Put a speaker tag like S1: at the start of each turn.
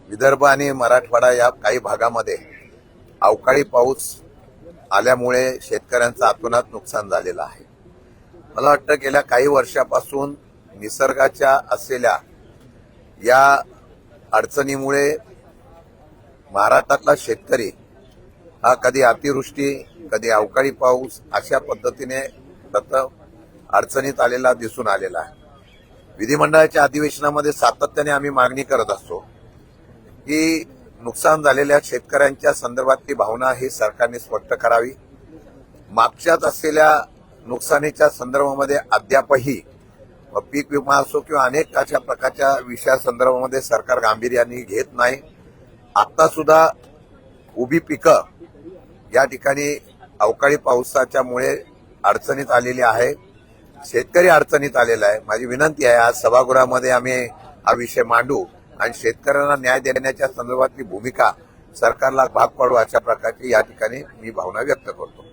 S1: विदर्भ आणि मराठवाडा या काही भागामध्ये अवकाळी पाऊस आल्यामुळे शेतकऱ्यांचं अतोनात नुकसान झालेलं आहे. मला वाटतं गेल्या काही वर्षापासून निसर्गाच्या असलेल्या या अडचणीमुळे महाराष्ट्रातला शेतकरी हा कधी अतिवृष्टी कधी अवकाळी पाऊस अशा पद्धतीने अडचणीत आलेला दिसून आलेला आहे. विधिमंडळाच्या अधिवेशनामध्ये सातत्याने आम्ही मागणी करत असतो की नुकसान झालेल्या शेतकऱ्यांच्या संदर्भातली भावना ही सरकारने स्पष्ट करावी. मागच्याच असलेल्या नुकसानीच्या संदर्भामध्ये अद्यापही पीक विमा असो किंवा अनेक अशा प्रकारच्या विषयासंदर्भामध्ये सरकार गांभीर्याने घेत नाही. आता सुद्धा उभी पिकं या ठिकाणी अवकाळी पावसाच्यामुळे अडचणीत आलेली आहे. शेतकरी अडचणीत आलेला आहे. माझी विनंती आहे आज सभागृहामध्ये आम्ही हा विषय मांडू आणि शेतकऱ्यांना न्याय देण्याच्या संदर्भातली भूमिका सरकारला भाग पाडू अशा प्रकारची या ठिकाणी मी भावना व्यक्त करतो.